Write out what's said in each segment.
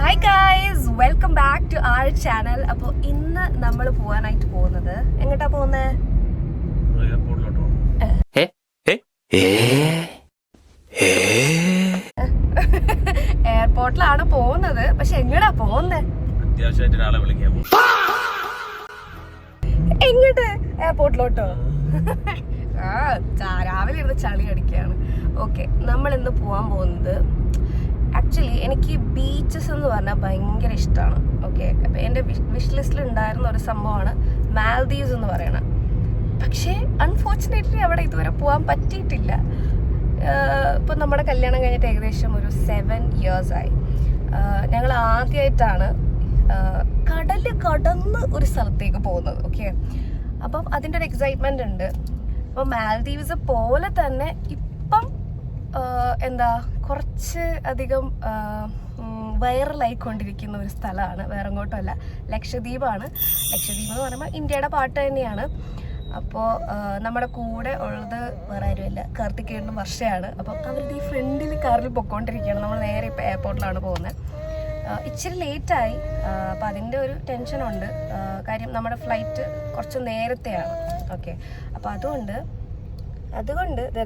Hi guys, welcome back to our channel. അപ്പോൾ ഇന്ന് നമ്മൾ പോകാനായിട്ട് പോകുന്നത് എങ്ങോട്ടാ പോകുന്നത്? എയർപോർട്ടിലാണ് പോകുന്നത്. പക്ഷെ എങ്ങോട്ടാ പോകുന്നത്? എങ്ങോട്ട്? എയർപോർട്ടിലോട്ടോ? രാവിലെ ഇരുന്ന് ചളി അടിക്കുകയാണ്. ഓക്കെ, നമ്മൾ ഇന്ന് പോകാൻ പോകുന്നത്, ആക്ച്വലി എനിക്ക് ബീച്ചസ് എന്ന് പറഞ്ഞാൽ ഭയങ്കര ഇഷ്ടമാണ്. ഓക്കെ, അപ്പം എൻ്റെ വിഷ് ലിസ്റ്റിൽ ഉണ്ടായിരുന്ന ഒരു സംഭവമാണ് മാൽദീവ്സ് എന്ന് പറയുന്നത്. പക്ഷേ അൺഫോർച്ചുനേറ്റ്ലി അവിടെ ഇതുവരെ പോകാൻ പറ്റിയിട്ടില്ല. ഇപ്പം നമ്മുടെ കല്യാണം കഴിഞ്ഞിട്ട് ഏകദേശം ഒരു 7 years ആയി. ഞങ്ങൾ ആദ്യമായിട്ടാണ് കടല് കടന്ന് ഒരു സ്ഥലത്തേക്ക് പോകുന്നത്. ഓക്കെ, അപ്പം അതിൻ്റെ ഒരു എക്സൈറ്റ്മെൻ്റ് ഉണ്ട്. അപ്പോൾ മാൽദീവ്സ് പോലെ തന്നെ ഇപ്പം എന്താ കുറച്ച് അധികം വൈറലായിക്കൊണ്ടിരിക്കുന്ന ഒരു സ്ഥലമാണ്. വേറെ എങ്ങോട്ടുമല്ല, ലക്ഷദ്വീപാണ്. ലക്ഷദ്വീപ് എന്ന് പറയുമ്പോൾ ഇന്ത്യയുടെ പാട്ട് തന്നെയാണ്. അപ്പോൾ നമ്മുടെ കൂടെ ഉള്ളത് വേറെ ആരുമില്ല, കാർത്തികേയനും വർഷയാണ്. അപ്പം അവരുടെ ഈ ഫ്രണ്ടിൽ കാറിൽ പൊയ്ക്കൊണ്ടിരിക്കുകയാണ്. നമ്മൾ നേരെ ഇപ്പോൾ എയർപോർട്ടിലാണ് പോകുന്നത്. ഇച്ചിരി ലേറ്റായി, അപ്പോൾ അതിൻ്റെ ഒരു ടെൻഷനുണ്ട്. കാര്യം നമ്മുടെ ഫ്ലൈറ്റ് കുറച്ച് നേരത്തെയാണ്. ഓക്കെ, അപ്പോൾ അതുകൊണ്ട്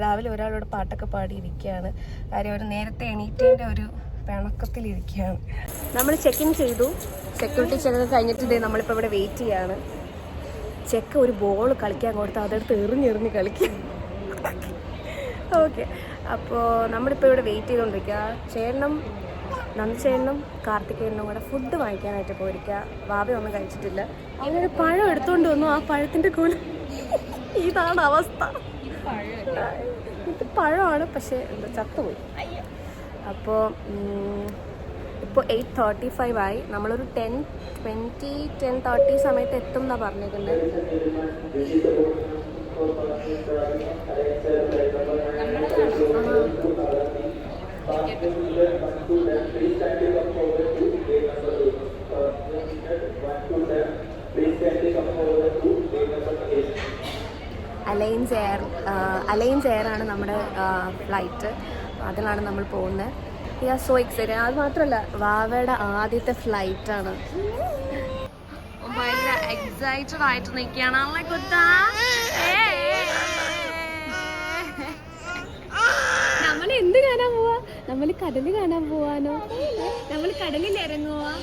രാവിലെ ഒരാളോട് പാട്ടൊക്കെ പാടിയിരിക്കുകയാണ്. കാര്യം അവർ നേരത്തെ എണീറ്റേൻ്റെ ഒരു പിണക്കത്തിലിരിക്കുകയാണ്. നമ്മൾ ചെക്ക് ഇൻ ചെയ്തു. സെക്യൂരിറ്റി ചെക്ക് കഴിഞ്ഞിട്ട് നമ്മളിപ്പോൾ ഇവിടെ വെയിറ്റ് ചെയ്യാണ്. ചെക്ക് ഒരു ബോൾ കളിക്കാൻ കൊടുത്ത് അതെടുത്ത് എറിഞ്ഞെറിഞ്ഞ് കളിക്കുക. ഓക്കെ, അപ്പോൾ നമ്മളിപ്പോൾ ഇവിടെ വെയിറ്റ് ചെയ്തുകൊണ്ടിരിക്കുക. നന്ദിച്ചേട്ടനും കാർത്തികേയനും കൂടെ ഫുഡ് വാങ്ങിക്കാനായിട്ട് പോയിരിക്കുക. വാവയൊന്നും കഴിച്ചിട്ടില്ല. അതിനൊരു പഴം എടുത്തുകൊണ്ട് വന്നു. ആ പഴത്തിൻ്റെ കൂടെ ഇതാണ് അവസ്ഥ. ഇത് പഴമാണ്, പക്ഷേ എന്താ ചത്തുപോയി. അപ്പോൾ ഇപ്പോൾ 8:35 ആയി. നമ്മളൊരു 10:30 സമയത്ത് എത്തും എന്നാണ് പറഞ്ഞിരിക്കുന്നത്. അലൈൻസ് എയർ ആണ് നമ്മുടെ ഫ്ലൈറ്റ്. അതിലാണ് നമ്മൾ പോകുന്നത്. Yeah so excited. അത് മാത്രമല്ല, വാവയുടെ ആദ്യത്തെ ഫ്ലൈറ്റാണ്. ഭയങ്കര എക്സൈറ്റഡ് ആയിട്ട് നിൽക്കുകയാണ്. നമ്മൾ എന്ത് കാണാൻ പോവാ? നമ്മൾ കടല് കാണാൻ പോവാനോ? നമ്മൾ കടലിൽ ഇറങ്ങുവാ?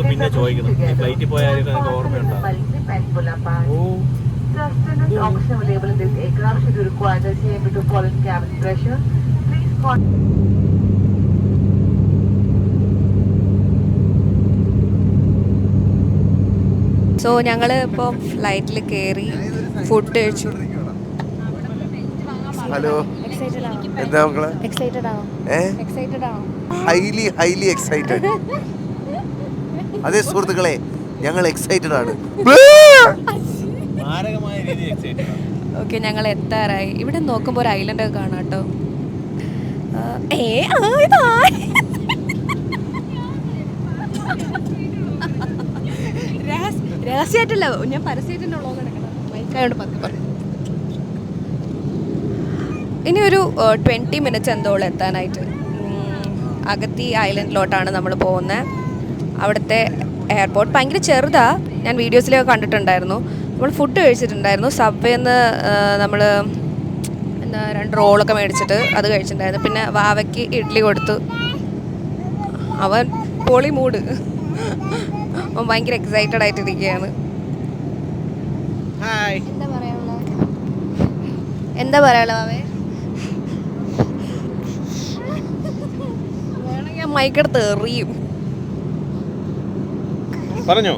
പിന്നെ ചോദിക്കണം, ഫ്ലൈറ്റിൽ പോയാലും ഓർമ്മയുണ്ടോ? സോ ഞങ്ങൾ ഇപ്പോൾ ഫ്ലൈറ്റിൽ കയറി ഫുഡ് കഴിച്ചു. ഹലോ, എന്താ മക്കളെ? Highly excited. അതെ സുഹൃത്തുക്കളെ, ഞങ്ങൾ എക്സൈറ്റഡ് ആണ്. ഓക്കെ, ഞങ്ങൾ എത്താറായി. ഇവിടെ നോക്കുമ്പോൾ ഒരു ഐലൻഡ് ഒക്കെ കാണാം കേട്ടോ. രഹസ്യമായിട്ടല്ല, ഞാൻ പരസ്യമായിട്ടെന്നെ വ്ളോഗ് എടുക്കണം. മൈക്കായോട് പറഞ്ഞു. ഇനി ഒരു 20 minutes എന്തോളം എത്താനായിട്ട്. അഗത്തി ഐലൻഡിലോട്ടാണ് നമ്മൾ പോകുന്നത്. അവിടുത്തെ എയർപോർട്ട് ഭയങ്കര ചെറുതാണ്. ഞാൻ വീഡിയോസിലൊക്കെ കണ്ടിട്ടുണ്ടായിരുന്നു. നമ്മൾ ഫുഡ് കഴിച്ചിട്ടുണ്ടായിരുന്നു. സബ്വേന്ന് നമ്മൾ എന്താ 2 റോളൊക്കെ മേടിച്ചിട്ട് അത് കഴിച്ചിട്ടുണ്ടായിരുന്നു. പിന്നെ വാവയ്ക്ക് ഇഡ്ഡലി കൊടുത്തു. അവൻ പൊളി മൂഡ്. അവൻ ഭയങ്കര എക്സൈറ്റഡ് ആയിട്ടിരിക്കുകയാണ്. എന്താ പറയാനുള്ള വാവേ? വേണമെങ്കിൽ ഞാൻ മൈക്കെടുത്ത് എറിയും. പറഞ്ഞോ,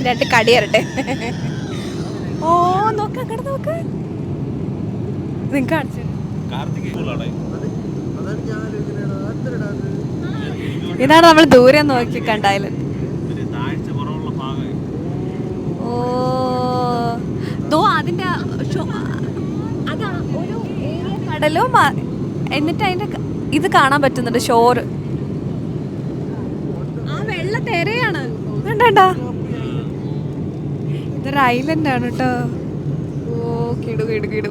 2 കടി തരട്ടെ. ഓ നോക്ക്, അങ്ങോട്ട് നോക്ക്. ഇതാണ് നമ്മൾ ദൂരെ നോക്കി കണ്ടായാലും. ഓ ദോ അതിന്റെ അതാ ഒരു ഏരിയ കടലും, എന്നിട്ട് അതിന്റെ ഇത് കാണാൻ പറ്റുന്നുണ്ട്, ഷോറ്. ആ വെള്ള തെരയാണ്. കണ്ടോ, ഇതൊരു ഐലൻഡ് ആണ് കേട്ടോ. കിടു കിടു കിടു.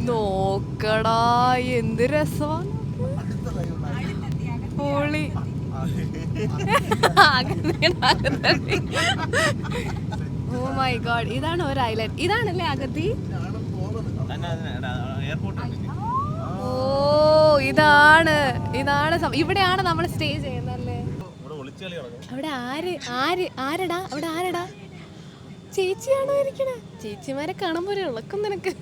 നോക്കടാ എന്ത് രസമാണ്. പൊളി. ഓ മൈ ഗോഡ്, ഇതാണ് ഒരു ഐലൻഡ്. ഇതാണല്ലേ അഗത്തി? ഓ ഇതാണ് ഇവിടെയാണ് നമ്മൾ സ്റ്റേ ചെയ്യുന്നല്ലേ. അവിടെ ആരടാ അവിടെ ആരടാ? ചേച്ചിയാണോ ഇരിക്കണേ? ചേച്ചിമാരെ കാണുമ്പോ ഒരു ഇളക്കം നിനക്ക്.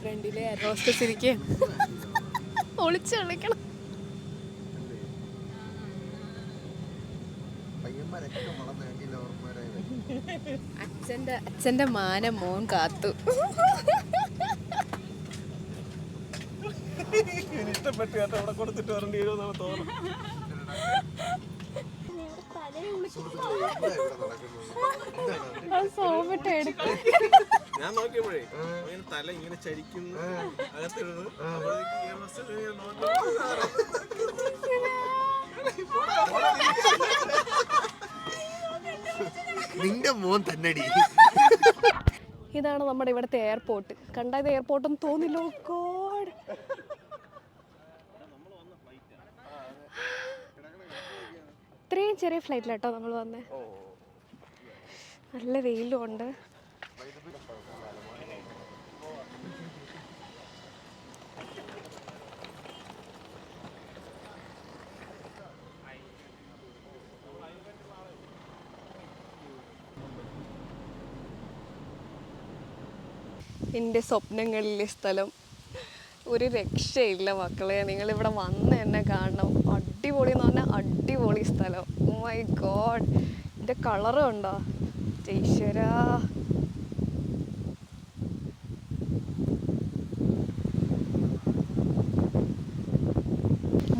ഫ്രണ്ടിലെ റോസ്റ്റസ് ഇരിക്കേ ഒളിച്ച് കളിക്കണം. അച്ഛന്റെ മാനം മോൻ കാത്തു. ഞാൻ നോക്കിയപ്പോഴേ തല ഇങ്ങനെ ചരിക്കുന്നു, അകത്തിരുന്ന് നിന്റെ മോൻ തന്നെടി. ഇതാണ് നമ്മുടെ ഇവിടുത്തെ എയർപോർട്ട്. കണ്ടത് എയർപോർട്ടൊന്നും തോന്നില്ലോ. ഗോഡ്, ഇത്രയും ചെറിയ ഫ്ലൈറ്റിലാട്ടോ നമ്മൾ വന്നേ. നല്ല വെയിലും ഉണ്ട്. എൻ്റെ സ്വപ്നങ്ങളിലെ സ്ഥലം. ഒരു രക്ഷയില്ല മക്കളെ, നിങ്ങളിവിടെ വന്ന് എന്നെ കാണണം. അടിപൊളി എന്ന് പറഞ്ഞാൽ അടിപൊളി സ്ഥലം. ഓ മൈ ഗോഡ്, ഇതിൻ്റെ കളറ് കണ്ടോ ഈശ്വരാ.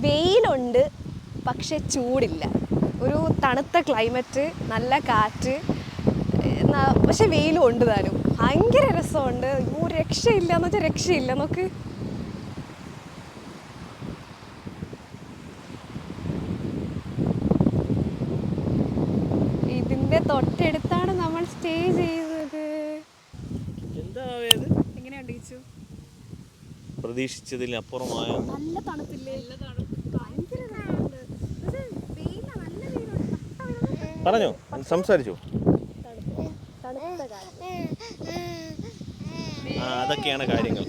വെയിലുണ്ട് പക്ഷെ ചൂടില്ല. ഒരു തണുത്ത ക്ലൈമറ്റ്, നല്ല കാറ്റ്, പക്ഷെ വെയിലും ഉണ്ട് താനും. ഭയങ്കര രസമുണ്ട്. ഒരു രക്ഷയില്ല എന്ന് വെച്ചാൽ രക്ഷയില്ല. നോക്ക്, ഇതിന്റെ തൊട്ടടുത്താണ് നമ്മൾ സ്റ്റേ ചെയ്യുന്നത്. എങ്ങനെയുണ്ട് ഈച്ചു? പ്രതീക്ഷിച്ചതിൽ അപ്പുറമായ നല്ല തണുപ്പില്ലേ? പറഞ്ഞോ, സംസാരിച്ചോ. അതൊക്കെയാണ് കാര്യങ്ങൾ.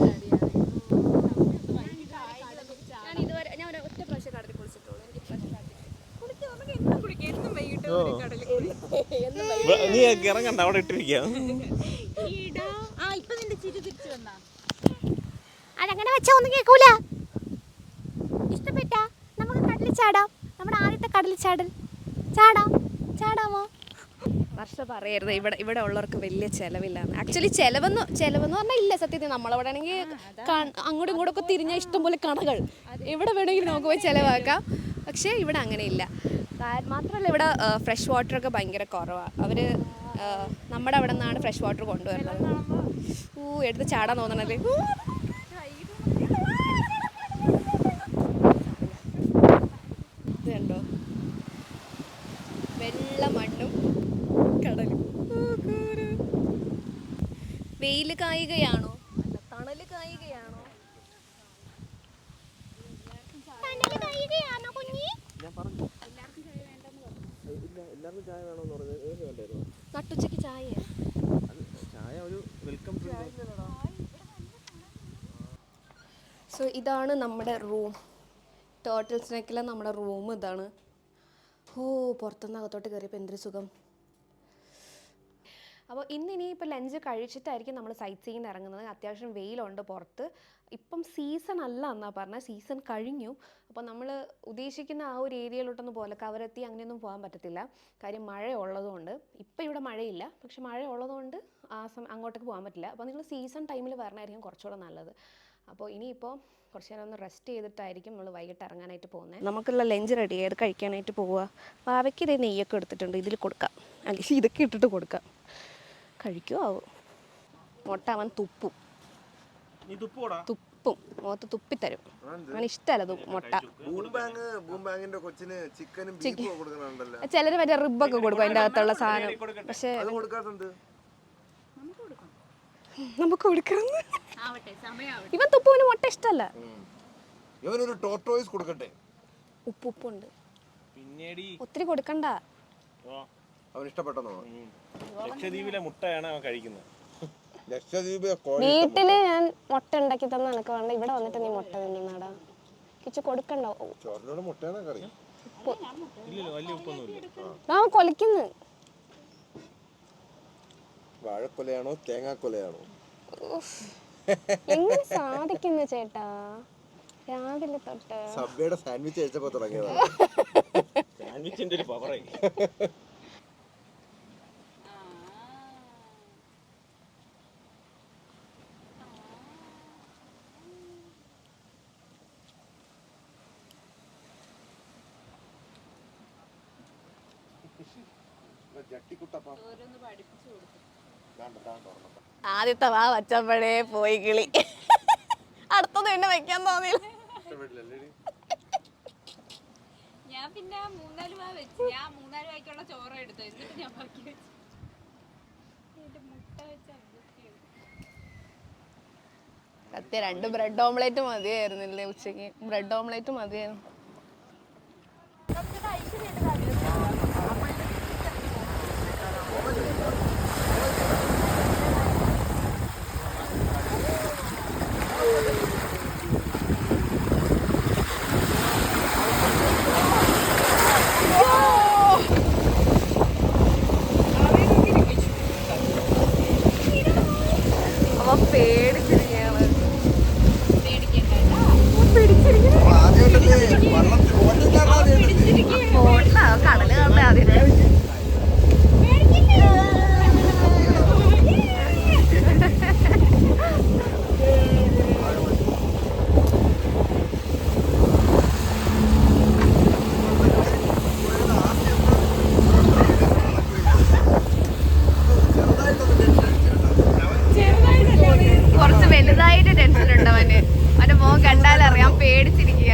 നീ ഇറങ്ങണ്ട, അവിടെ ഇട്ടിരിക്കാം. അതങ്ങനെ വെച്ചാ ഒന്നും കേൾക്കൂല. ഇഷ്ടപ്പെട്ടാ നമുക്ക് കടലിൽ ചാടാം. നമ്മുടെ ആദ്യത്തെ കടലിൽ ചാടാമോ? വർഷ പറയരുത്, ഇവിടെ ഉള്ളവർക്ക് വലിയ ചിലവില്ലാന്ന്. ആക്ച്വലി ചിലവെന്ന് പറഞ്ഞാൽ ഇല്ല. സത്യത്തിൽ നമ്മളവിടെ ആണെങ്കിൽ അങ്ങോട്ടും ഇങ്ങോട്ടും ഒക്കെ തിരിഞ്ഞ ഇഷ്ടംപോലെ കടകൾ എവിടെ വേണമെങ്കിലും നമുക്ക് പോയി ചിലവാക്കാം. പക്ഷേ ഇവിടെ അങ്ങനെയില്ല. മാത്രമല്ല ഇവിടെ ഫ്രഷ് വാട്ടറൊക്കെ ഭയങ്കര കുറവാണ്. അവർ നമ്മുടെ അവിടെ നിന്നാണ് ഫ്രഷ് വാട്ടർ കൊണ്ടുവരുന്നത്. എടുത്ത് ചാടാൻ തോന്നണല്ലേ. ഇത് കണ്ടോ, വെള്ള മണ്ണും കടലും. വെയില് കായുകയാണോ അല്ല തണല് കായുകയാണോ? നട്ടുച്ചയ്ക്ക് ചായ. സോ ഇതാണ് നമ്മുടെ റൂം. ടോട്ടൽ സ്നേക്കിലെ നമ്മുടെ റൂം ഇതാണ്. പുറത്തുനിന്ന് അകത്തോട്ട് കയറിയപ്പോൾ എന്തൊരു സുഖം. അപ്പോൾ ഇനിയിപ്പോൾ ലഞ്ച് കഴിച്ചിട്ടായിരിക്കും നമ്മൾ സൈറ്റ് സീയിങ് ഇറങ്ങുന്നത്. അത്യാവശ്യം വെയിലുണ്ട് പുറത്ത്. ഇപ്പം സീസൺ അല്ല എന്നാണ് പറഞ്ഞത്, സീസൺ കഴിഞ്ഞു. അപ്പോൾ നമ്മൾ ഉദ്ദേശിക്കുന്ന ആ ഒരു ഏരിയയിലോട്ടൊന്നും പോലെ കവരത്തി അങ്ങനെയൊന്നും പോകാൻ പറ്റത്തില്ല. കാര്യം മഴ ഉള്ളതുകൊണ്ട്. ഇപ്പോൾ ഇവിടെ മഴയില്ല, പക്ഷെ മഴ ഉള്ളതുകൊണ്ട് അങ്ങോട്ടേക്ക് പോകാൻ പറ്റില്ല. അപ്പോൾ നിങ്ങൾ സീസൺ ടൈമിൽ വരണമായിരിക്കും കുറച്ചുകൂടെ നല്ലത്. അപ്പോൾ ഇനിയിപ്പോൾ കുറച്ച് നേരം ഒന്ന് റെസ്റ്റ് ചെയ്തിട്ടായിരിക്കും നമ്മൾ വൈകിട്ട് ഇറങ്ങാനായിട്ട് പോകുന്നത്. നമുക്കുള്ള ലഞ്ച് റെഡി ആയത് കഴിക്കാനായിട്ട് പോവുക. പാവയ്ക്ക് ഇതേ നെയ്യൊക്കെ എടുത്തിട്ടുണ്ട്, ഇതിൽ കൊടുക്കാം. അല്ലെങ്കിൽ ഇതൊക്കെ ഇട്ടിട്ട് കൊടുക്കാം. കഴിക്കുമോ ആവും. മുട്ട അവൻ തുപ്പും. തുപ്പും, മുഖത്ത് തുപ്പിത്തരും. അങ്ങനെ ഇഷ്ടമല്ല മുട്ട. ബൂംബാങ്ങിന്റെ കൊച്ചിന് ചിക്കനും ബീഫും കൊടുക്കണുണ്ടല്ലോ. ചിലര് മറ്റേ റിബൊക്കെ കൊടുക്കും അതിന്റെ അകത്തുള്ള സാധനം. പക്ഷെ നമുക്ക് കൊടുക്കണം. ഇവൻ തുപ്പുവിന് മുട്ട ഇഷ്ടല്ല. ഇവനൊരു ടോർട്ടോയിസ് കൊടുക്കട്ടെ. ഉപ്പുണ്ട്, ഒത്തിരി കൊടുക്കണ്ട. അവൻ ഇഷ്ടപ്പെട്ടെന്നോ? ലക്ഷദ്വീപിലെ മുട്ടയാണ് അവൻ കഴിക്കുന്നത്. വീട്ടില് ഞാൻ മുട്ട ഉണ്ടാക്കി തന്ന എനക്ക് വേണ്ട, ഇവിടെ വന്നിട്ട് നീ മുട്ട തിന്നാടാ. കിച്ചു കൊടുക്കണ്ട. ആ കൊലക്കുന്നു. വാഴക്കൊലയാണോ തേങ്ങാക്കൊലയാണോ? എങ്ങനെ സാധിക്കുന്നു ചേട്ടാ? രാവിലെ തൊട്ട് സബ്വേയുടെ സാൻഡ്വിച്ച് കഴിച്ചപ്പോ തുടങ്ങിയതാണ്. സാൻഡ്വിച്ചിന്റെ ഒരു പവറായി. ആദ്യത്തെ വാ വച്ചപ്പോഴേ പോയി കിളി. അടുത്തത് പിന്നെ വെക്കാൻ തോന്നിയില്ല. ഞാൻ പിന്നെ 3-4 വാ വെച്ച്, ഞാൻ 3-4 വായ്ക്കുള്ള ചോറ് എടുത്തു, എന്നിട്ട് ഞാൻ ബാക്കി വെച്ചു. മുട്ട വെച്ച് സത്യം 2 ബ്രെഡ് ഓംലേറ്റ് മതിയായിരുന്നില്ലേ ഉച്ചക്ക്? ബ്രെഡ് ഓംലേറ്റ് മതിയായിരുന്നു. കടല് കാണാൻ ആദ്യം കുറച്ച് വലുതായിട്ട് ടെൻഷൻ ഉണ്ട് അവന്. അവന്റെ മോൻ കണ്ടാലറിയാം പേടിച്ചിരിക്കുക.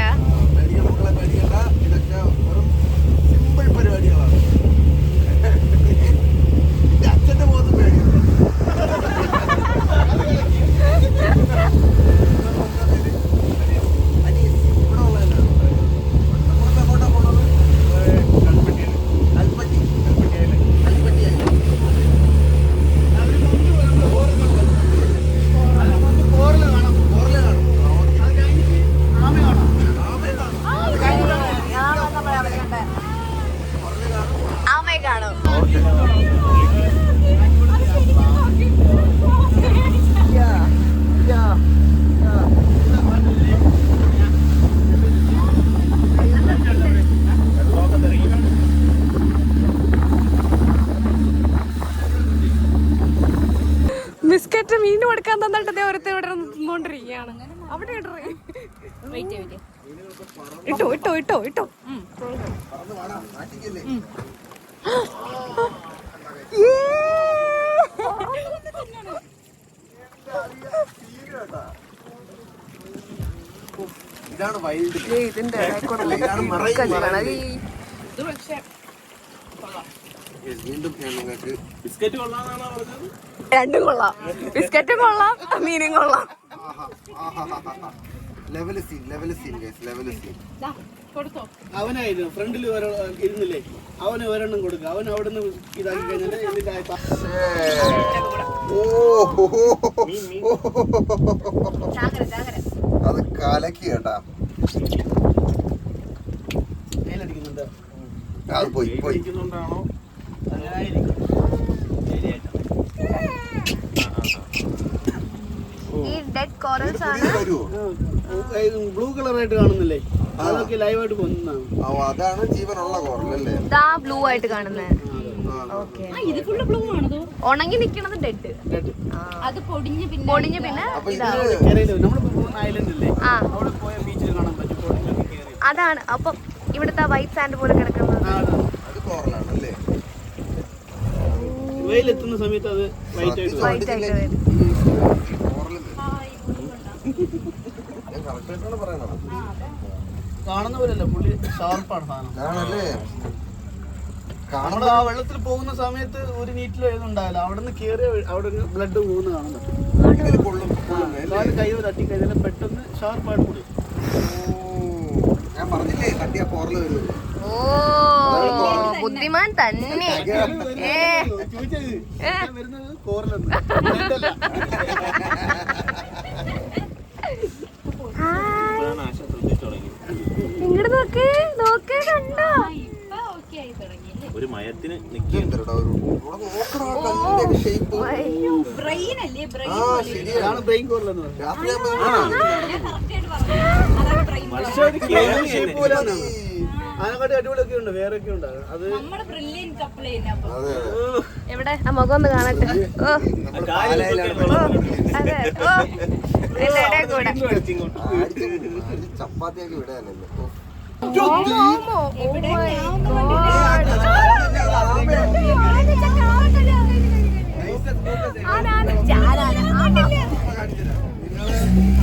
ബിസ്ക്കറ്റ് മീൻ കൊടുക്കാൻ തന്നിട്ട് ഓരത്തെ ഇവിടെ നിന്നോണ്ടിരിക്കുകയാണ്. അവിടെ ഇട്ടോ ഇട്ടോ ഇട്ടോ ഇട്ടോ. ഇതാണ് വൈൽഡ്. ഇതിന്റെ വീണ്ടും ഞാൻ നിങ്ങൾക്ക് ബിസ്ക്കറ്റ് കൊള്ളാന്നാണോ പറഞ്ഞത്? രണ്ടും കൊള്ളാം. ബിസ്ക്കറ്റും കൊള്ളാം, മീനും കൊള്ളാം. Level scene level scene guys, level scene. അവനായിരുന്നു ഫ്രണ്ടിൽ ഇരുന്നില്ലേ, അവന് ഒരെണ്ണം കൊടുക്കുക. അവൻ അവിടെ നിന്ന് ഇതാക്കി കഴിഞ്ഞാൽ അത് കലക്കി കേട്ടാ. അത് പോയി പോയി. ഈ ഡെഡ് കോറൽസ് ആണ് ബ്ലൂ കളറായിട്ട് കാണുന്നില്ലേ, അതൊക്കെ ലൈവായിട്ട് കൊന്നതാണ്. അതാണ് ജീവനുള്ള കോറൽ അല്ലേ? ഇതാ ബ്ലൂ ആയിട്ട് കാണുന്നത്. ഇത് ഫുള്ള് ബ്ലൂ ആണതോ? ഉണങ്ങി നിക്കണത് ഡെഡ്. അത് പൊടിഞ്ഞ് പിന്നെ ഐലൻഡില്ലേ, അവിടെ പോയ ബീച്ചിൽ കാണാൻ പറ്റും. അതാണ് അപ്പം ഇവിടുത്തെ വൈറ്റ് സാൻഡ് പോലെ കിടക്കുന്നത്. അത് കോറലാണല്ലേ? വെയിലെത്തുന്ന സമയത്ത് അത് വൈറ്റ് ആയിട്ട് വൈറ്റ് ആയിട്ട് വരും. പെട്ടെന്ന് പറയണം. കാണുന്ന പോലെയല്ല, പുള്ളി ഷാർപ്പാണ് സാധനം. ആണല്ലേ? നമ്മൾ ആ വെള്ളത്തിൽ പോകുന്ന സമയത്ത് ഒരു നീറ്റിൽ എഴുതുണ്ടാവില്ല, അവിടെ നിന്ന് കയറിയ അവിടെ ബ്ലഡ് പോകുന്ന കാണുന്നുണ്ട്. ഇതില് കൊള്ളും, കൊള്ളും, അല്ലേ? കാല് കൈ തട്ടിക്കഴിഞ്ഞാൽ പെട്ടെന്ന് ഷാർപ്പായിട്ട് കൂടി. ഞാൻ പറഞ്ഞില്ലേ തട്ടിയാ കോറില് വരും. ഓ ബുദ്ധിമാൻ തന്നെ. വരുന്നത് കോറിലെന്ന്. ഇപ്പോഴാണ് ആശ ശ്രദ്ധിച്ചു തുടങ്ങി. ഇങ്ങോട്ട് നോക്ക് നോക്ക്, കണ്ടോ? ഇപ്പൊ ഓക്കെ ആയി തുടങ്ങി അല്ലേ? ഒരു മയത്തിന് നിൽക്കുക. എന്തെടാ ഒരു ഇവിടെ നോക്കടാ കല്ലിന്റെ ഷേപ്പ്. ബ്രെയിൻ അല്ലേ? ബ്രെയിൻ ആ ശരിയാണ്. അതാണ് ബ്രെയിൻ കോറിലെന്ന് പറയുന്നത്. രാത്രിയാകുമ്പോ ഞാൻ കറക്റ്റ് ആയിട്ട് പറഞ്ഞു. അതാണ് ബ്രെയിൻ. പക്ഷെ ഒരു കേൾവി ഷേപ്പ് പോലെയാണ്. അതിനെക്കാട്ടി അടിപൊളിയൊക്കെ ഉണ്ട്, വേറൊക്കെ ഉണ്ട്. അത് നമ്മുടെ ബ്രില്യൻ കപ്പിൾ തന്നെ. അപ്പൊ അതെ എവിടെ ആ മുഖം ഒന്ന് കാണട്ടെ. ഓ അതെ, ഓ എന്റെ ഇടയിൽ കൂടെ. ചപ്പാത്തിയാക്കി വിടാനല്ലേ. ഓമോ, oh my God.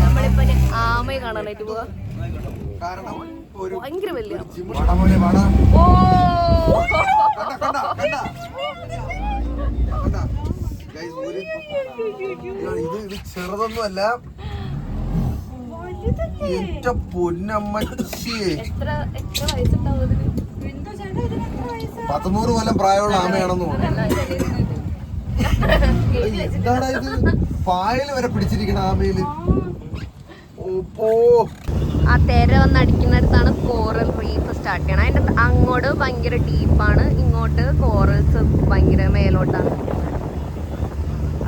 നമ്മളിപ്പോ ആമയെ കാണാനായിട്ട് പോവാ. കാരണം ഒരു ഭയങ്കര വലിയ വാടാ മോനെ വാടാ. ഓ കണ്ട കണ്ട കണ്ട കണ്ട ഗയ്സ്, ഒരു ഇത് ചെറുതൊന്നുമല്ല. എന്റെ പൊന്നമ്മച്ചിയെ, എത്ര വയസ്സുണ്ടാവും അതിന്? എന്തോ ചേട്ടാ ഇതിന് എത്ര വയസ്സാ? 100 കൊല്ലം പ്രായമുള്ള ആമയാണെന്ന് തോന്നുന്നു. എന്താടാ ഇത്, പായല് വരെ പിടിച്ചിരിക്കണ ആമയില്. ഓ ആ തെര വന്ന് അടിക്കുന്നിടത്താണ് കോറൽ റീഫ് സ്റ്റാർട്ട് ചെയ്യണം. അതിന്റെ അങ്ങോട്ട് ഭയങ്കര ഡീപ്പാണ്, ഇങ്ങോട്ട് കോറൽസ് ഭയങ്കര മേലോട്ടാണ്.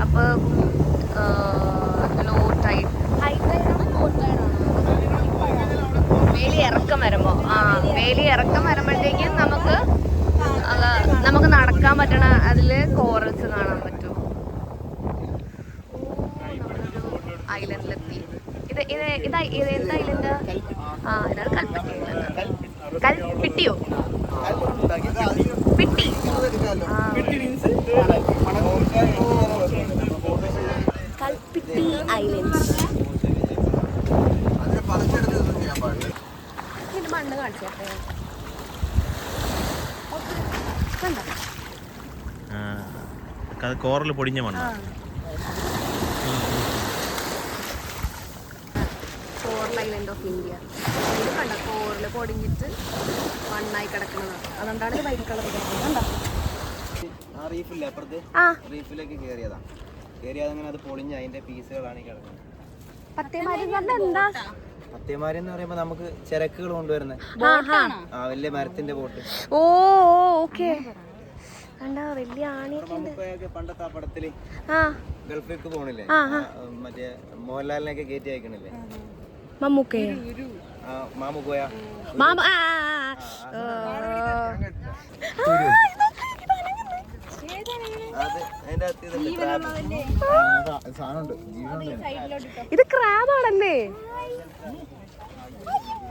അപ്പൊ ലോ ടൈഡ്, ഹൈ ടൈഡാണോ ലോ ടൈഡാണോ? വേലി ഇറക്കം വരുമ്പോ, വേലി ഇറക്കം വരുമ്പോഴത്തേക്കും നമുക്ക് നടക്കാൻ പറ്റണ അതില് കോറൽസ് കാണാൻ പറ്റും. ഐലൻഡിലെത്തി. ഇത് എന്താ ഐലൻഡ്? ആ ഇതാണ് കൽപ്പറ്റി ഐലൻഡ്. കൽപ്പിട്ടിയോ? പിട്ടി. കൽപ്പിട്ടി ഐലൻഡ്. അതിനെ പറിച്ചെടുത്ത് ചെയ്യാൻ പാടില്ല. ഇതിന്റെ മണ്ണ് കാണിച്ചേട്ടെ. കണ്ടോ? അത് കോറിൽ പൊടിഞ്ഞ മണ്ണ. Coral island of India. ഇത് കണ്ട കോറില് പൊടിഞ്ഞിട്ട് മണ്ണായി കിടക്കുന്നത്. അതുകൊണ്ടാണ് ഇത് വൈറ്റ് കളർ കണ്ടോ? ആ റീഫില്ലേ അപ്പുറത്ത്, റീഫിലേക്ക് കയറിയതാ. കയറിയതങ്ങനെ അത് പൊളിഞ്ഞ് അതിന്റെ പീസുകളാണ് ഈ കിടക്കുന്നത്. എന്താ പത്തേമാരെന്ന് പറയുമ്പോ നമുക്ക് ചരക്കുകൾ കൊണ്ടുവരുന്നത്. ആ വലിയ മരത്തിന്റെ ബോട്ട്. ഓ ഓക്കെ. കണ്ടോ വലിയ ആണിയൊക്കെ. നമുക്കൊക്കെ പണ്ടത്തെ ആ പടത്തില് ഗൾഫിലേക്ക് പോണില്ലേ, മറ്റേ മോഹൻലാലിനെയൊക്കെ കയറ്റി അയക്കണില്ലേ, മമ്മൂക്കയോ? മാമുക്കോയ. അത് അതിന്റെ ഇത് ക്രാബാണല്ലേ?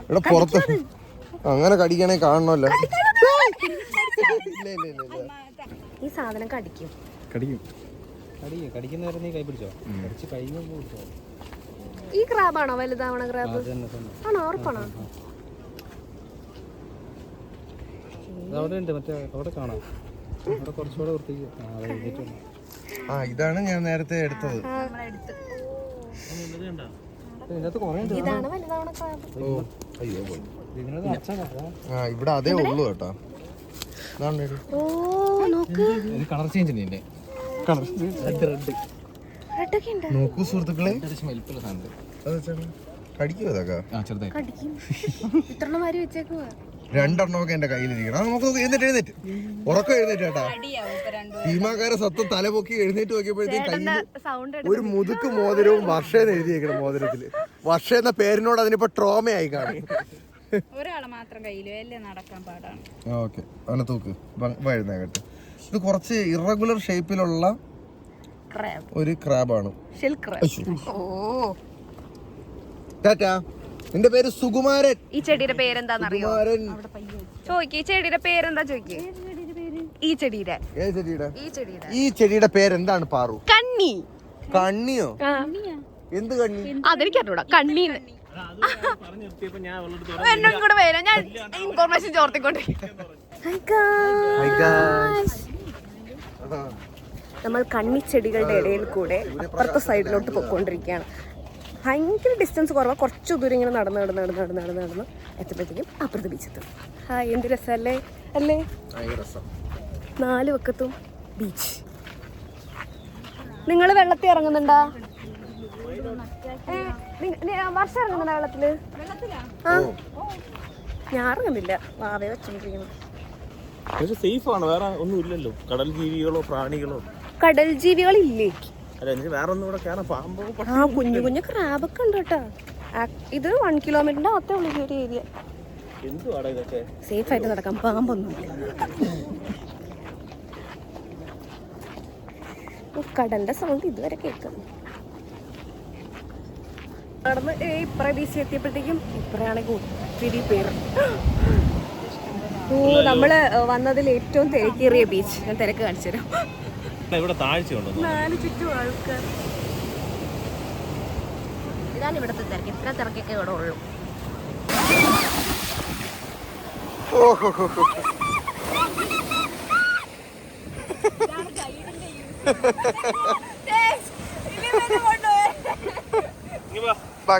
ഇവിടെ പുറത്ത് അങ്ങനെ കടിക്കണേ കാണണമല്ലോ. ഈ സാധനം കടിക്കും. കടിക്കുന്നവരെ നീ കൈ പിടിച്ചോ, കടിച്ച് കഴിയുമ്പോ പിടിച്ചോ. ഈ ക്രാബാണോ വലുതാവണ ക്രാബ്? ആണോ? ഉറപ്പാണോ? അവിടെ ഉണ്ട്, മറ്റേ അവിടെ കാണാം. അവിടെ കുറച്ചുകൂടെ വൃത്തിക്ക്. ഇതാണ് ഞാൻ നേരത്തെ എടുത്തത്. ഇതാണ് വലുതാവണ ക്രാബ്. ഓ അയ്യോ ഇവിടെ അതേ ഉള്ളൂ കേട്ടോ. ഓ നോക്ക്, കളർ ചേഞ്ച് ഉണ്ട്. റെഡൊക്കെ ഉണ്ട്. നോക്കൂ സുഹൃത്തുക്കളെ, സാധനം കടിക്കുമോ ഇതൊക്കെ? കടിക്കും. ഇത്രണ്ണം മാരി വെച്ചേക്കുവാ. 2 എണ്ണമൊക്കെ എന്റെ കയ്യിലിരിക്കണം. നമുക്ക് എഴുന്നേറ്റ് ഉറക്കം എഴുന്നേറ്റ് കേട്ടാ. ഭീമാകാര സത്വം തലപൊക്കി എഴുന്നേറ്റ് നോക്കിയപ്പോഴത്തേക്ക് കയ്യിൽ സൗണ്ട് ഒരു മുതുക്ക് മോതിരവും വർഷേന്ന് എഴുതിയേക്കണം മോതിരത്തില്. വർഷ എന്ന പേരിനോട് അതിനിപ്പോ ട്രോമയായി കാണും. ഒരാളെ മാത്രം കയ്യിലും അല്ലേ നടക്കാൻ പാടാണ്. ഓക്കെ അങ്ങനെ തൂക്ക് എഴുന്നേക്കട്ടെ. ഇത് കുറച്ച് ഇറഗുലർ ഷേപ്പിലുള്ള ഒരു ക്രാബാണ്. ഓ ടാറ്റാ. നിന്റെ പേര് സുകുമാരൻ. ഈ ചെടിയുടെ പേരെന്താന്നറിയോ? ചോദിക്ക്, ഈ ചെടിയുടെ പേരെന്താ ചോദിക്ക്. ഈ ചെടിയുടെ ഈ ചെടിയുടെ പേരെന്താണ് പാറു? കണ്ണി. കണ്ണിയോ? എന്ത് കണ്ണി? അതെനിക്കറിഞ്ഞൂടാ. കണ്ണി. പറഞ്ഞു നിർത്തിയപ്പോ ഞാൻ അവളോട് എന്നോട് കൂടെ വരാം, ഞാൻ ഇൻഫോർമേഷൻ ചോർത്തിക്കൊണ്ടിരിക്കും. നമ്മൾ കണ്ണിച്ചെടികളുടെ ഇടയിൽ കൂടെ അപ്പുറത്തെ സൈഡിലോട്ട് പോയിക്കൊണ്ടിരിക്കുകയാണ്. ഭയങ്കര ഡിസ്റ്റൻസ് കുറവാണ്, കുറച്ച് ദൂരം ഇങ്ങനെ നടന്ന് എത്തുമ്പോഴത്തേക്കും അപ്പുറത്തെ ബീച്ചെത്തും. ഹായ്, എന്ത് രസമല്ലേ അല്ലേ? 4 വക്കത്തും ബീച്ച്. നിങ്ങൾ വെള്ളത്തിൽ ഇറങ്ങുന്നുണ്ടാ? വർഷം ഇറങ്ങുന്നുണ്ടോ വെള്ളത്തില്? ആ, ഞാൻ ഇറങ്ങുന്നില്ല, വാവേ വെച്ചോണ്ടിരിക്കുന്നു. പക്ഷെ സേഫ് ആണ്, വേറെ ഒന്നും ഇല്ലല്ലോ. കടൽ ജീവികളോ പ്രാണികളോ? കടൽ ജീവികളില്ലേ? അല്ല, എനിക്ക് വേറെ ഒന്നും ഇവിടെ കയറാൻ പാമ്പോ? ആ, കുഞ്ഞു കുഞ്ഞു ക്രാബൊക്കെ ഉണ്ട് കേട്ടോ. ഇത് 1 കിലോമീറ്ററിന്റെ അകത്തേ ഉള്ളൂ ഈ ഒരു ഏരിയ. എന്തുവാടാ ഇതൊക്കെ? സേഫ് ആയിട്ട് നടക്കാം, പാമ്പൊന്നുമില്ല. കടലിന്റെ സൗണ്ട് ഇതുവരെ കേൾക്കുന്നു. നടന്ന് ഇപ്പറ ബീച്ച് എത്തിയപ്പോഴത്തേക്കും ഇപ്പറയാണെങ്കിൽ ഒത്തിരി പേര്. ഓ, നമ്മള് വന്നതിൽ ഏറ്റവും തിരക്കേറിയ ബീച്ച്. ഞാൻ തിരക്ക് കാണിച്ചു തരാം. ഇവിടെ താഴ്ച ഉണ്ടോ? 4 ചുറ്റും ആൾക്കാർ. ഇതാണ് ഇവിടുത്തെ തിരക്ക്. ഇത്ര തിരക്കൊക്കെ ഇവിടെ ഉള്ളൂ.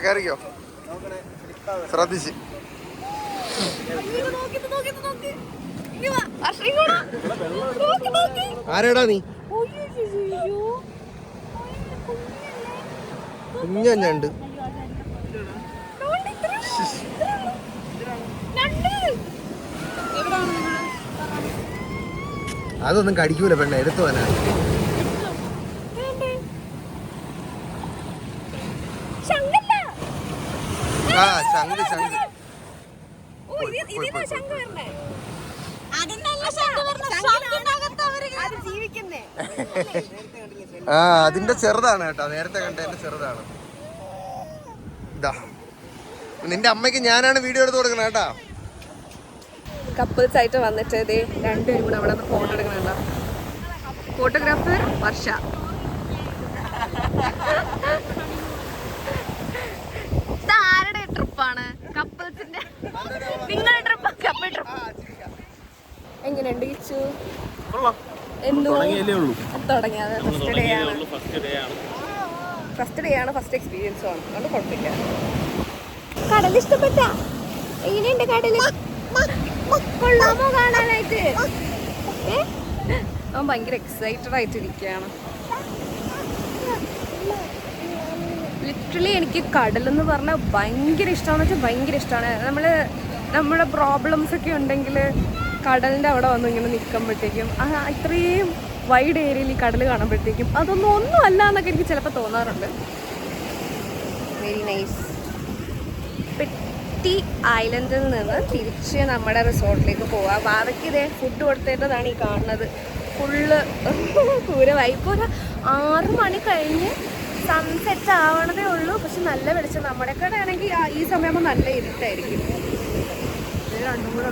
കയറിക്കോ, ശ്രദ്ധിച്ച്. ആരാടാ നീ? കുഞ്ഞണ്ട്. അതൊന്നും കടിക്കൂല പെണ്ണ, എടുത്തു പോനാ. ആ, ശംഖ് ശംഖ്. ആ, അതിന്റെ ചെറുതാണ് കേട്ടോ, നേരത്തെ കണ്ടതിന്റെ ചെറുതാണ്. ഇതാ, നിന്റെ അമ്മയ്ക്ക് ഞാനാണ് വീഡിയോ എടുത്ത് കൊടുക്കണേ കേട്ടാ. കപ്പിൾസ് ആയിട്ട് വന്നിട്ട് ഇതേ രണ്ടുപേരും കൂടെ അവിടെ ഫോട്ടോ എടുക്കണ. ഫോട്ടോഗ്രാഫർ വർഷ. ആരുടെ ട്രിപ്പാണ്? കപ്പിൾസിന്റെ. നിങ്ങളുടെ ട്രിപ്പ് കപ്പിൾ ട്രിപ്പ്. എങ്ങനെയുണ്ട് ഈച്ചു? തുടങ്ങിയത് ഫസ്റ്റ് ഡേ ആണ്, ഫസ്റ്റ് എക്സ്പീരിയൻസും ആണ്, അതുകൊണ്ട് കുഴപ്പമില്ല. കടൽ ഇഷ്ടപ്പെട്ട? എങ്ങനെയുണ്ട് കടല്? കൊള്ളാമോ കാണാനായിട്ട്? അവൻ ഭയങ്കര എക്സൈറ്റഡ് ആയിട്ടിരിക്കുകയാണ്. ലിറ്ററലി എനിക്ക് കടലെന്ന് പറഞ്ഞാൽ ഭയങ്കര ഇഷ്ടമാണെന്ന് വെച്ചാൽ ഭയങ്കര ഇഷ്ടമാണ്. നമ്മുടെ പ്രോബ്ലംസ് ഒക്കെ ഉണ്ടെങ്കിൽ കടലിൻ്റെ അവിടെ വന്ന് ഇങ്ങനെ നിൽക്കുമ്പോഴത്തേക്കും ഇത്രയും വൈഡ് ഏരിയയിൽ ഈ കടൽ കാണുമ്പോഴത്തേക്കും ഒന്നും അല്ല എന്നൊക്കെ എനിക്ക് ചിലപ്പോൾ തോന്നാറുണ്ട്. Very nice. പെട്ടി ഐലൻഡിൽ നിന്ന് തിരിച്ച് നമ്മുടെ റിസോർട്ടിലേക്ക് പോവാം. വാവയ്ക്ക് ഇതേ ഫുഡ് കൊടുത്തേണ്ടതാണ് ഈ കാണുന്നത്. ഫുള്ള് പൂരമായി. ഇപ്പോൾ ഒരു 6 മണി കഴിഞ്ഞ് സൺസെറ്റ് ആവണതേ ഉള്ളൂ. പക്ഷെ നല്ല വെളിച്ചം. നമ്മുടെ കട ആണെങ്കിൽ ഈ സമയമാകുമ്പോൾ നല്ല ഇരുട്ടായിരിക്കും. രണ്ടും കൂടെ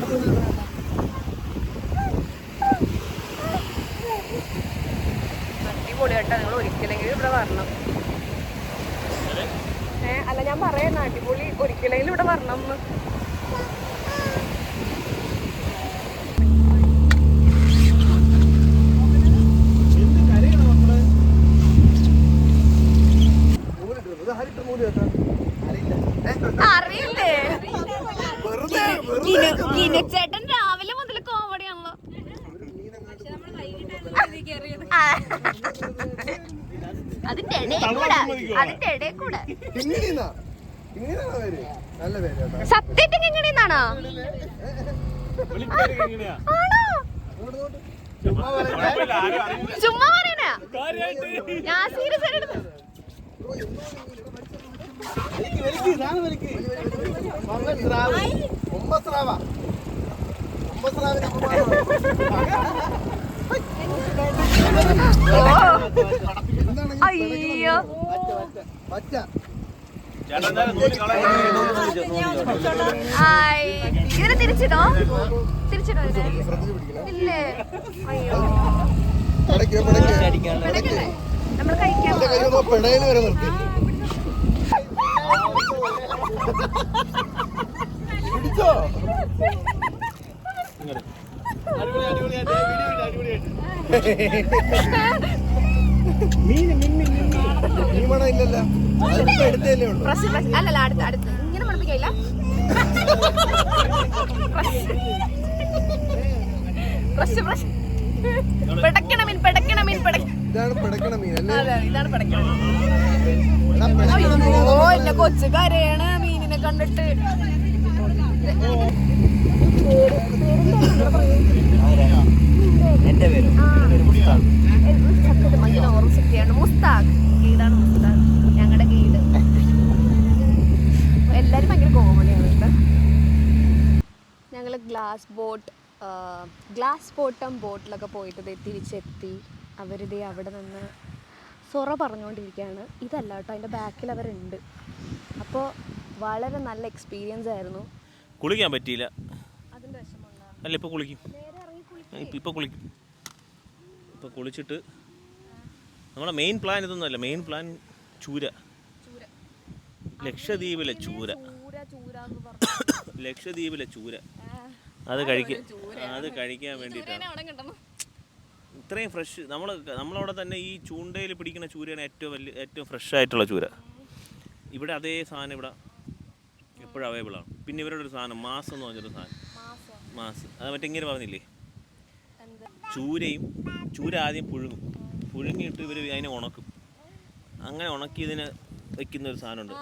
അടിപൊളി കേട്ടോ. നിങ്ങൾ ഒരിക്കലെങ്കിലും ഇവിടെ വരണം. അല്ല, ഞാൻ പറയുന്ന അടിപൊളി, ഒരിക്കലെങ്കിലും ഇവിടെ വരണം എന്ന്. അറിയില്ലേ? ചേട്ടൻ രാവിലെ മുതൽ കോമഡിയാണല്ലോ. അതിന്റെ ഇടയിൽ കൂടെ സത്യത്തിൽ എങ്ങനെയാണോ? ആണോ? ചുമ്മാ പറയണ? ഞാൻ സീരിയസ് ആയിട്ട് അയ്യോ. ഇതിനെ തിരിച്ചിടോ? ഇല്ലേ? അയ്യോ, നമ്മൾ കഴിക്കാൻ പിടിച്ചോ? അടിപൊളി അടിപൊളിയായിട്ട് അടിപൊളിയായിട്ട് ഈ മണം ഇല്ലല്ലോ, അതിപ്പോ എടുത്തല്ലേ ഉള്ളൂ. അല്ലല്ല അടുത്ത് ഇങ്ങനെ പഠിപ്പിക്കില്ല. ഇതാണ് പിടക്കണ മീൻ അല്ലേ? ഇതാണ് പിടയ്ക്കണ എടാ, പിടക്കണ മീൻ. ഓ എന്റെ കൊച്ചു കരയാണ് മീനിനെ കണ്ടിട്ട്. എന്റെ പേര് മുസ്താഖ്. ഗൈഡാണ് മുസ്താഖ്, ഞങ്ങളുടെ ഗൈഡ്. എല്ലാരും ഭയങ്കര കോമഡിയാണ് കേട്ടോ. ഞങ്ങള് ഗ്ലാസ് ബോട്ടം ബോട്ടിലൊക്കെ പോയിട്ട് തിരിച്ചെത്തി. അവരിതേ അവിടെ നിന്ന് സൊറ പറഞ്ഞുകൊണ്ടിരിക്കുകയാണ്. ഇതല്ല കേട്ടോ, അതിൻ്റെ ബാക്കിൽ അവരുണ്ട്. അപ്പോൾ വളരെ നല്ല എക്സ്പീരിയൻസ് ആയിരുന്നു. കുളിക്കാൻ പറ്റിയില്ല. അതിൻ്റെ വിഷമമുണ്ടാകും. അല്ല ഇപ്പോൾ കുളിക്കും, നേരെ ഇറങ്ങി ഇപ്പോൾ കുളിക്കും. ഇപ്പോൾ കുളിച്ചിട്ട് നമ്മുടെ മെയിൻ പ്ലാൻ ഇതൊന്നുമല്ല. മെയിൻ പ്ലാൻ ചൂര, ലക്ഷദ്വീപിലെ ചൂര. ലക്ഷദ്വീപിലെ ചൂര അത് കഴിക്കാൻ വേണ്ടിയിട്ടാണ്. ഇത്രയും ഫ്രഷ് നമ്മളവിടെ തന്നെ ഈ ചൂണ്ടയിൽ പിടിക്കുന്ന ചൂരയാണ് ഏറ്റവും ഫ്രഷ് ആയിട്ടുള്ള ചൂര. ഇവിടെ അതേ സാധനം ഇവിടെ എപ്പോഴും അവൈലബിൾ ആണ്. പിന്നെ ഇവരുടെ ഒരു സാധനം മാസ് എന്ന് പറഞ്ഞൊരു സാധനം, മാസ്. അത് മറ്റെങ്ങനെ പറഞ്ഞില്ലേ, ചൂര ആദ്യം പുഴുങ്ങിയിട്ട് ഇവർ അതിനെ ഉണക്കും. അങ്ങനെ ഉണക്കി ഇതിനെ വെക്കുന്ന ഒരു സാധനമുണ്ട്.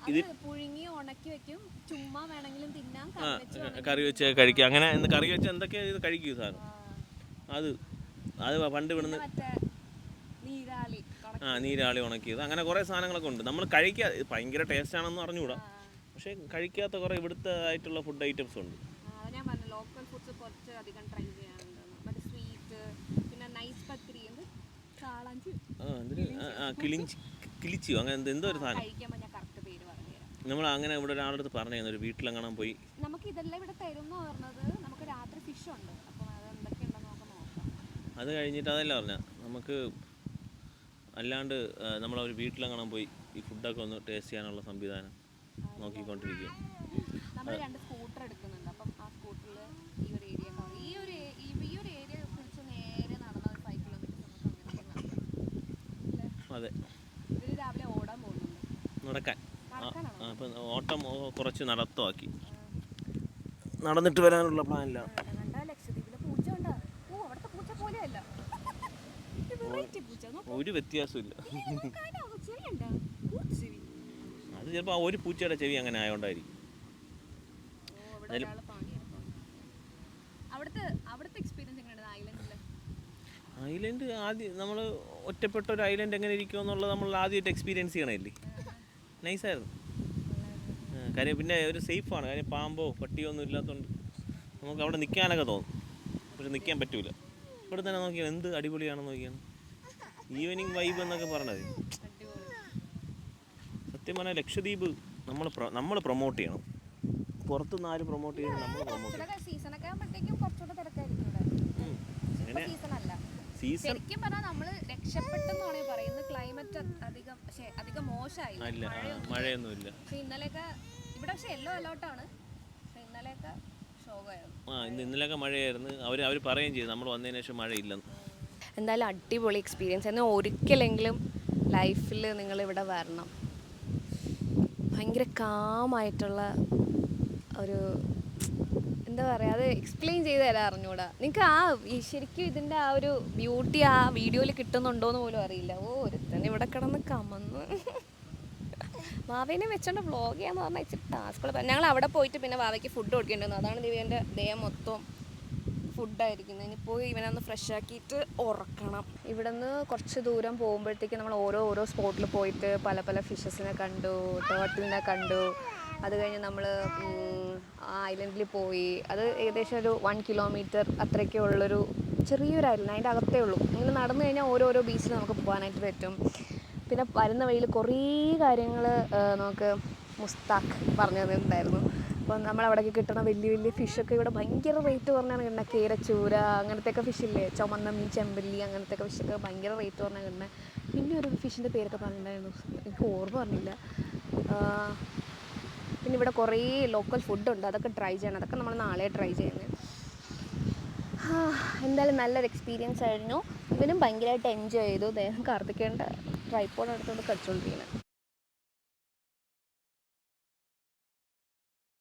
ഇത് പുഴുങ്ങി ഉണക്കി വെക്കും, ചുമ്മാ വേണമെങ്കിലും തിന്നാം, കറി വെച്ച് കഴിക്കുക. അങ്ങനെ കറി വെച്ച് എന്തൊക്കെയാ ഇത് കഴിക്കും സാധനം. അത് പണ്ട് ഇവിടുന്ന് നീരാളി ഉണക്കിയത്, അങ്ങനെ കുറേ സാധനങ്ങളൊക്കെ ഉണ്ട്. നമ്മൾ കഴിക്കാതെ ഭയങ്കര ടേസ്റ്റ് ആണെന്ന് അറിഞ്ഞുകൂടാ, പക്ഷേ കഴിക്കാത്ത കുറേ ഇവിടുത്തെ ആയിട്ടുള്ള ഫുഡ് ഐറ്റംസ് ഉണ്ട്. ഞാൻ പറഞ്ഞു ലോക്കൽ ഫുഡ്സ് കുറച്ച് അധികം ട്രൈ ചെയ്യാനുണ്ട്. മറ്റേ സ്വീറ്റ്, പിന്നെ നൈസ് പത്തിരി, കിളിച്ചിയോ അങ്ങനെ എന്തോ ഒരു സാധനം. നമ്മൾ അങ്ങനെ ഇവിടെ ഒരാളുടെ അടുത്ത് പറഞ്ഞു, ഒരു വീട്ടിലെങ്ങാനും പോയി നമുക്ക് ഇതെല്ലാം ഇവിടെ തരുമെന്ന് പറഞ്ഞത്. നമുക്ക് രാത്രി ഫിഷ് ഉണ്ട്, അപ്പോൾ അത് എന്തൊക്കെയുണ്ടെന്ന് നമുക്ക് നോക്കാം. അത് കഴിഞ്ഞിട്ട് അതല്ല പറഞ്ഞാൽ നമുക്ക് അല്ലാണ്ട് നമ്മളൊരു വീട്ടിലെങ്ങാനും പോയി ഈ ഫുഡൊക്കെ ഒന്ന് ടേസ്റ്റ് ചെയ്യാനുള്ള സംവിധാനം നോക്കിക്കൊണ്ടിരിക്കുക. നമ്മൾ 2 സ്കൂട്ടർ എടുക്കുന്നുണ്ട്. അപ്പം ആ സ്കൂട്ടറിൽ ഈ ഒരു ഏരിയ കവർ, ഈ ഒരു ഏരിയ കുറിച്ച് നേരെ നടന്ന ഒരു 5 കിലോമീറ്റർ. അതെ, ഇവർ രാവിലെ ഓടാൻ പോകുന്നുണ്ട്. നടക്കാൻ. അപ്പം ഓട്ടം കുറച്ച് നടത്തമാക്കി നടന്നിട്ട് വരാനുള്ള പ്ലാനില്ല. ലക്ഷദ്വീപിലെ പൂച്ച ഉണ്ടോ? ഓ, അവിടുത്തെ പൂച്ച പോലെയല്ല, ഒരു വ്യത്യാസമില്ല. അത് ചിലപ്പോൾ ഒരു പൂച്ചയുടെ ചെവി അങ്ങനെ ആയതുകൊണ്ടായിരിക്കും. ഐലൻഡ് ആദ്യം നമ്മൾ ഒറ്റപ്പെട്ട ഒരു ഐലൻഡ് എങ്ങനെ ഇരിക്കുമെന്നുള്ളത് നമ്മൾ ആദ്യമായിട്ട് എക്സ്പീരിയൻസ് ചെയ്യണമല്ലേ. നൈസായിരുന്നു കാര്യം. പിന്നെ ഒരു സേഫാണ് കാര്യം, പാമ്പോ പട്ടിയോ ഒന്നും ഇല്ലാത്തതുകൊണ്ട് നമുക്ക് അവിടെ നിൽക്കാനൊക്കെ തോന്നും, പക്ഷെ നിൽക്കാൻ പറ്റൂല. ഇവിടെ തന്നെ നോക്കിയാൽ എന്ത് അടിപൊളിയാണെന്ന് നോക്കിയാണ്. ഈവനിങ് വൈബ് എന്നൊക്കെ പറഞ്ഞത് സത്യം പറഞ്ഞാൽ ലക്ഷദ്വീപ് നമ്മൾ പ്രൊമോട്ട് ചെയ്യണം. പുറത്തുനിന്ന് ആരും പ്രൊമോട്ട് ചെയ്യുന്നത് നമ്മൾ പ്രൊമോട്ട് ചെയ്യണം. ശരിക്കും പറഞ്ഞാൽ നമ്മൾ രക്ഷപ്പെട്ടെന്നാണ് പറയുന്നത്. ക്ലൈമറ്റ് അധികം മോശമായില്ല, മഴയൊന്നുമില്ല. ഇന്നലെയൊക്കെ ഇവിടെ പക്ഷെ യെല്ലോ അലേർട്ടാണ്. ഇന്നലെയൊക്കെ ശോകമായിരുന്നു. ഇന്നലെയൊക്കെ മഴയായിരുന്നു. അവർ പറയുകയും ചെയ്തു നമ്മൾ വന്നതിന് ശേഷം മഴയില്ലെന്ന്. എന്തായാലും അടിപൊളി എക്സ്പീരിയൻസ് ആയിരുന്നു. ഒരിക്കലെങ്കിലും ലൈഫിൽ നിങ്ങളിവിടെ വരണം. ഭയങ്കര കാമായിട്ടുള്ള ഒരു എന്താ പറയുക, അത് എക്സ്പ്ലെയിൻ ചെയ്ത് തരാൻ അറിഞ്ഞൂടാ. നിങ്ങൾക്ക് ശരിക്കും ഇതിൻ്റെ ആ ഒരു ബ്യൂട്ടി ആ വീഡിയോയിൽ കിട്ടുന്നുണ്ടോയെന്ന് പോലും അറിയില്ല. ഒരുത്തന്നെ ഇവിടെ കിടന്ന് കമന്ന് വാവേനെ വെച്ചോണ്ട് വ്ളോഗ് ചെയ്യാന്ന് പറഞ്ഞാൽ ഇച്ചിരി ടാസ്കുകൾ. ഞങ്ങൾ അവിടെ പോയിട്ട് പിന്നെ വാവയ്ക്ക് ഫുഡ് കൊടുക്കേണ്ടി. അതാണ് ദിവ്യൻ്റെ ദേഹം മൊത്തം ഫുഡായിരിക്കുന്നത്. ഇനിയിപ്പോൾ ഇവനൊന്ന് ഫ്രഷ് ആക്കിയിട്ട് ഉറക്കണം. ഇവിടെ നിന്ന് കുറച്ച് ദൂരം പോകുമ്പോഴത്തേക്ക് നമ്മൾ ഓരോ സ്പോട്ടിൽ പോയിട്ട് പല ഫിഷസിനെ കണ്ടു, ടേർട്ടിലിനെ കണ്ടു. അത് കഴിഞ്ഞ് നമ്മൾ ആ ഐലൻഡിൽ പോയി. അത് ഏകദേശം ഒരു 1 കിലോമീറ്റർ അത്രയൊക്കെ ഉള്ളൊരു ചെറിയൊരു ഐലൻഡ്, അതിൻ്റെ അകത്തേ ഉള്ളൂ. ഇങ്ങനെ നടന്നു കഴിഞ്ഞാൽ ഓരോ ബീച്ചിൽ നമുക്ക് പോകാനായിട്ട് പറ്റും. പിന്നെ വരുന്ന വഴിയിൽ കുറേ കാര്യങ്ങൾ നമുക്ക് മുസ്താഖ് പറഞ്ഞു തന്നിട്ടുണ്ടായിരുന്നു. അപ്പോൾ നമ്മളവിടേക്ക് കിട്ടുന്ന വലിയ ഫിഷൊക്കെ ഇവിടെ ഭയങ്കര റേറ്റ് കുറഞ്ഞാണ് കിട്ടുന്നത്. കേരച്ചൂര അങ്ങനത്തെയൊക്കെ ഫിഷില്ലേ, ചുമന്ന മീൻ, ചെമ്പല്ലി അങ്ങനത്തെയൊക്കെ ഫിഷൊക്കെ ഭയങ്കര റേറ്റ് കുറഞ്ഞാണ് കിട്ടുന്നത്. പിന്നെ ഒരു ഫിഷിൻ്റെ പേരൊക്കെ പറഞ്ഞിട്ടുണ്ടായിരുന്നു, എനിക്ക് ഓർമ്മ പറഞ്ഞില്ല. പിന്നെ ഇവിടെ കുറേ ലോക്കൽ ഫുഡുണ്ട്, അതൊക്കെ ട്രൈ ചെയ്യണം. അതൊക്കെ നമ്മൾ നാളെ ട്രൈ ചെയ്യുന്നത്. എന്തായാലും നല്ലൊരു എക്സ്പീരിയൻസ് ആയിരുന്നു. ഇവനും ഭയങ്കരമായിട്ട് എൻജോയ് ചെയ്തു. കാർത്തികേയൻ്റെ ട്രൈപ്പോഡ് എടുത്തുകൊണ്ട് കളിച്ചുകൊണ്ടിരിക്കുന്നത്.